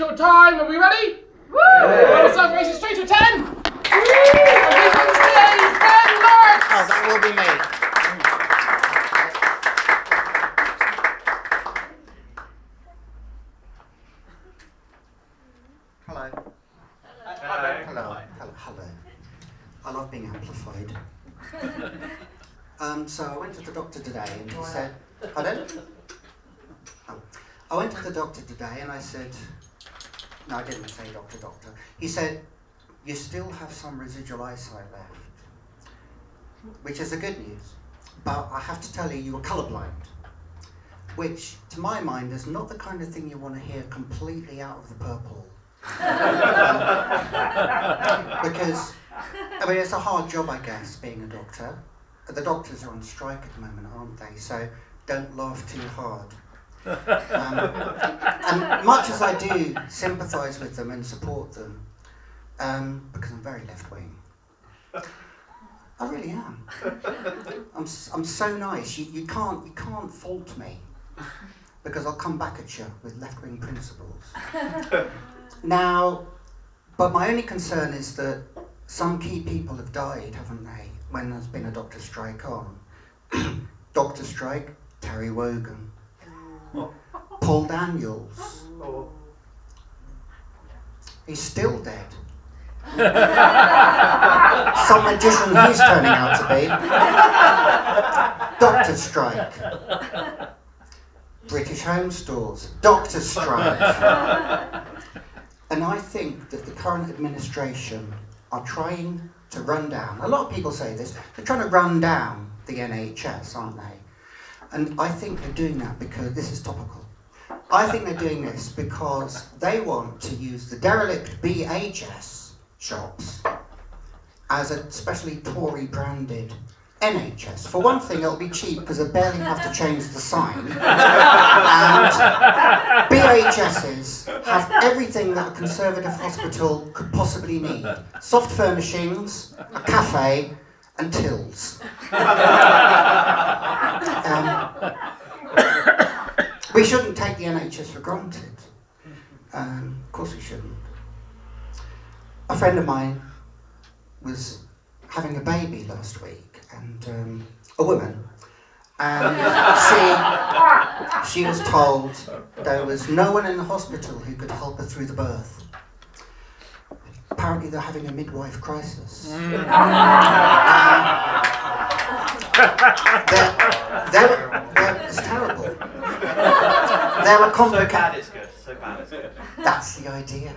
short time. Are we ready? Woo! Yeah. So racing straight to 10. Woo! On stage, Ben Marks. Oh, that will be me. Hello. Hello. Hello. I love being amplified. So I went to the doctor today and he said, pardon? Oh. I went to the doctor today and I said, no, I didn't say doctor. He said, you still have some residual eyesight left, which is the good news. But I have to tell you, you were colourblind, which to my mind is not the kind of thing you want to hear completely out of the purple. Because, I mean, it's a hard job, I guess, being a doctor. The doctors are on strike at the moment, aren't they? So don't laugh too hard. And much as I do sympathise with them and support them, because I'm very left-wing, I really am. I'm so nice. You can't fault me, because I'll come back at you with left-wing principles. Now, but my only concern is that some key people have died, haven't they, when there's been a doctor strike on. Doctor strike, Terry Wogan. Paul Daniels. He's still dead. Some magician he's turning out to be. Doctor strike. British Home Stores. Doctor strike. And I think that the current administration are trying to run down, a lot of people say this, they're trying to run down the NHS, aren't they? And I think they're doing that because, this is topical, I think they're doing this because they want to use the derelict BHS shops as a specially Tory branded NHS. For one thing, it'll be cheap because they barely have to change the sign. And BHSs have everything that a Conservative hospital could possibly need. Soft furnishings, a cafe, and tills. We shouldn't take the NHS for granted. Of course we shouldn't. A friend of mine was having a baby last week, and a woman, and she was told there was no one in the hospital who could help her through the birth. Apparently they're having a midwife crisis. It's terrible. There were complications. So bad it's good. That's the idea.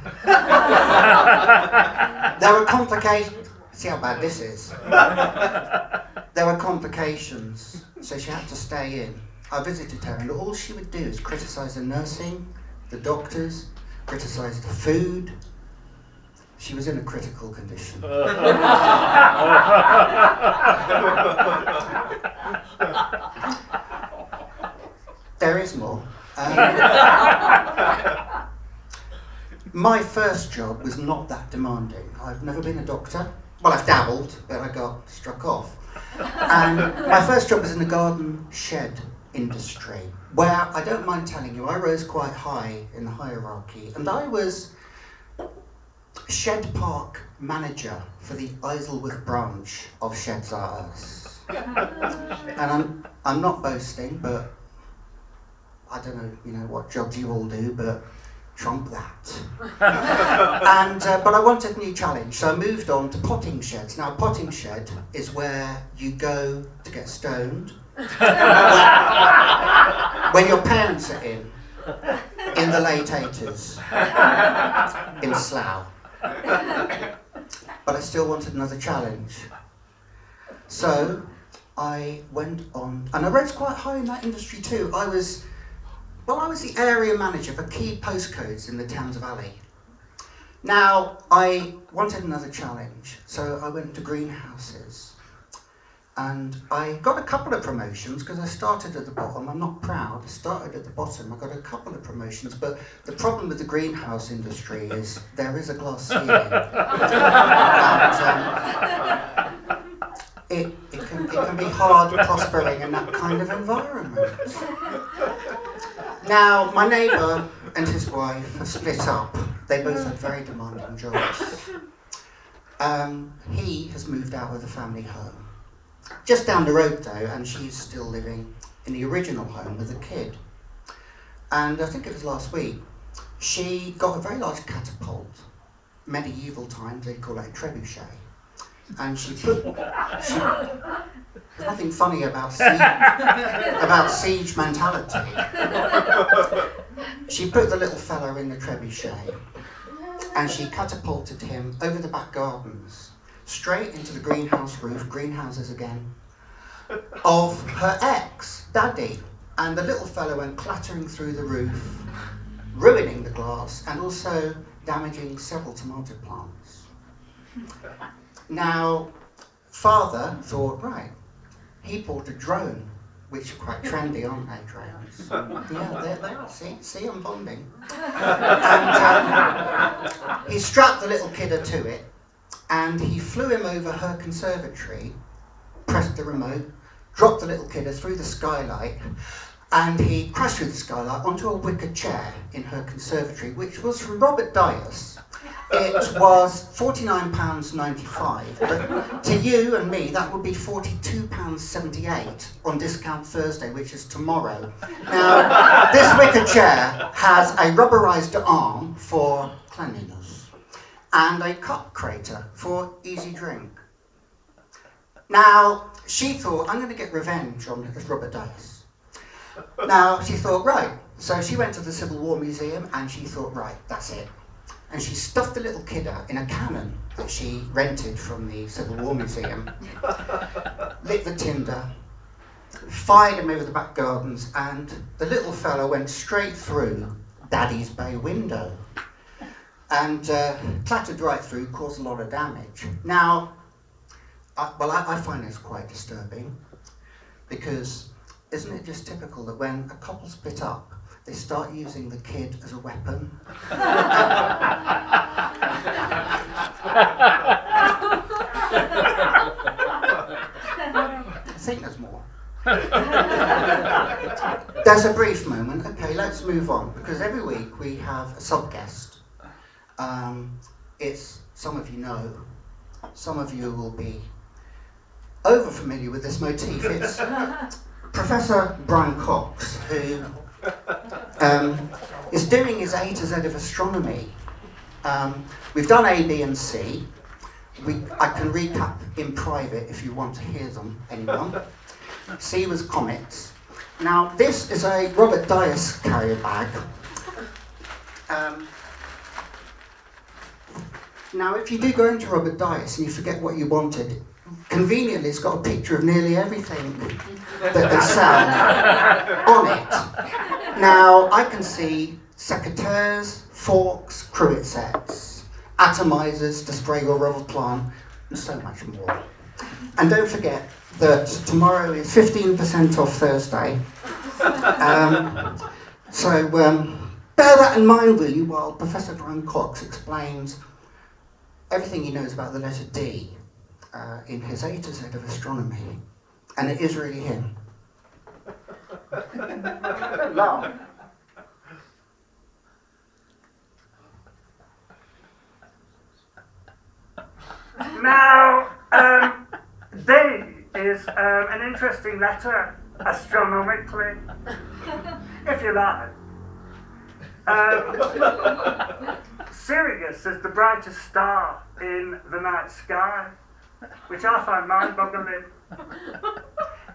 There were complications. See how bad this is. There were complications, so she had to stay in. I visited her, and all she would do is criticise the nursing, the doctors, criticise the food. She was in a critical condition. There is more. My first job was not that demanding. I've never been a doctor. Well, I've dabbled, but I got struck off. And my first job was in the garden shed industry, where, I don't mind telling you, I rose quite high in the hierarchy, and I was shed park manager for the Isleworth branch of Sheds R Us. And I'm not boasting, but I don't know, what jobs you all do, but trump that. And but I wanted a new challenge, so I moved on to potting sheds. Now, a potting shed is where you go to get stoned when your parents are in the late 80s in Slough. But I still wanted another challenge. So I went on, and I rose quite high in that industry too. I was the area manager for key postcodes in the Thames Valley. Now, I wanted another challenge, so I went to greenhouses. And I got a couple of promotions, because I started at the bottom. I'm not proud, I started at the bottom. I got a couple of promotions, but the problem with the greenhouse industry is there is a glass ceiling. And, it can be hard prospering in that kind of environment. Now, my neighbour and his wife have split up. They both had very demanding jobs. He has moved out of the family home. Just down the road though, and she's still living in the original home with a kid. And I think it was last week, she got a very large catapult. Medieval times, they call it a trebuchet. And there's nothing funny about siege mentality. She put the little fellow in the trebuchet and she catapulted him over the back gardens, straight into the greenhouse roof, greenhouses again, of her ex, Daddy. And the little fellow went clattering through the roof, ruining the glass and also damaging several tomato plants. Now, Father thought, right, he bought a drone, which are quite trendy, aren't they, drones? Yeah, they are. See, I'm bonding. And he strapped the little kidder to it, and he flew him over her conservatory, pressed the remote, dropped the little kidder through the skylight, and he crashed through the skylight onto a wicker chair in her conservatory, which was from Robert Duchess. It was £49.95, but to you and me, that would be £42.78 on discount Thursday, which is tomorrow. Now, this wicker chair has a rubberized arm for cleanliness and a cup crater for easy drink. Now, she thought, I'm going to get revenge on Robert Duchess. Now, she thought, right, so she went to the Civil War Museum and she thought, right, that's it. And she stuffed the little kidder in a cannon that she rented from the Civil War Museum, lit the tinder, fired him over the back gardens, and the little fellow went straight through Daddy's bay window and clattered right through, caused a lot of damage. Now, I find this quite disturbing because isn't it just typical that when a couple split up, they start using the kid as a weapon? I think there's more. There's a brief moment. Okay, let's move on, because every week we have a sub-guest. It's, some of you know, some of you will be over familiar with this motif. It's Professor Brian Cox, who is doing his A to Z of astronomy. We've done A, B and C. I can recap in private if you want to hear them, anyone. C was comets. Now this is a Robert Duchess carrier bag. Now if you do go into Robert Duchess and you forget what you wanted, conveniently it's got a picture of nearly everything that they sell on it. Now I can see secateurs, forks, cruet sets, atomizers to spray your rubber plant, and so much more. And don't forget that tomorrow is 15% off Thursday. So bear that in mind, will you, while Professor Brian Cox explains everything he knows about the letter D in his A to Z of astronomy. And it is really him. Laugh. Now, D is an interesting letter, astronomically, if you like. Sirius is the brightest star in the night sky, which I find mind-boggling.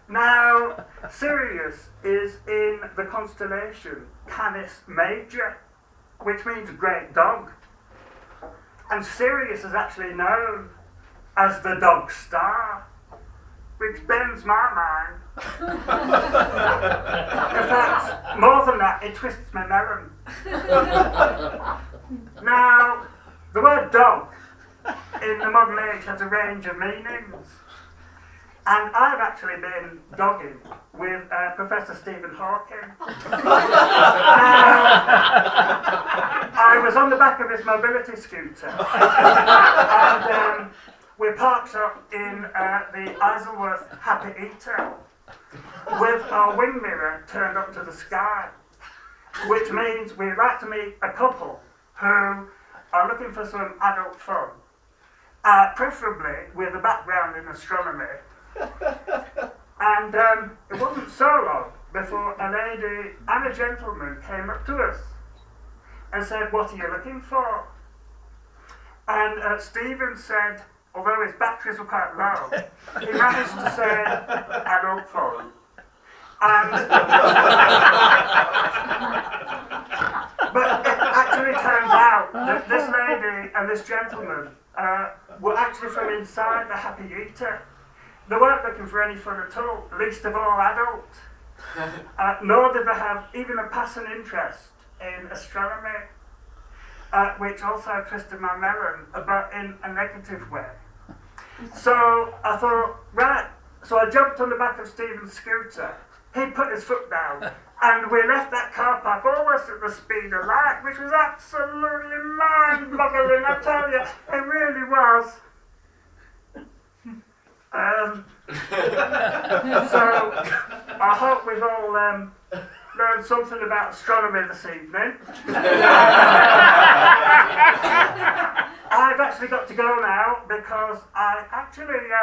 Now, Sirius is in the constellation Canis Major, which means great dog. And Sirius is actually known as the dog star, which bends my mind. In fact, more than that, it twists my melon. Now, the word dog in the modern age has a range of meanings. And I've actually been dogging with Professor Stephen Hawking. I was on the back of his mobility scooter, and we parked up in the Isleworth Happy Eater with our wing mirror turned up to the sky. which means we'd like to meet a couple who are looking for some adult fun, preferably with a background in astronomy. And it wasn't so long before a lady and a gentleman came up to us and said, "What are you looking for?" And Stephen said, although his batteries were quite low, he managed to say adult fun. And but it actually turns out that this lady and this gentleman were actually from inside the Happy Eater. They weren't looking for any fun at all, least of all adult. Nor did they have even a passing interest in astronomy, which also twisted my melon, but in a negative way. So I thought, right, so I jumped on the back of Stephen's scooter. He put his foot down, and we left that car park almost at the speed of light, which was absolutely mind-boggling, I tell you, it really was. So I hope we've all learned something about astronomy this evening. I've actually got to go now because I actually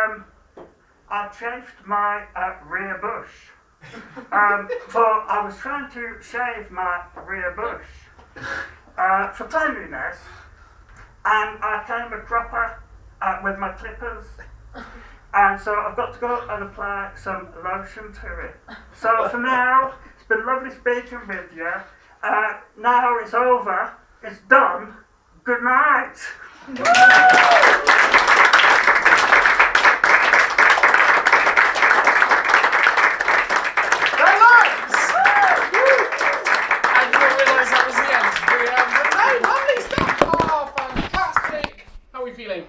I chafed my rear bush. For I was trying to shave my rear bush for cleanliness, and I came a cropper with my clippers, and so I've got to go and apply some lotion to it. So for now, it's been lovely speaking with you. Now it's over, it's done. Good night. Feeling?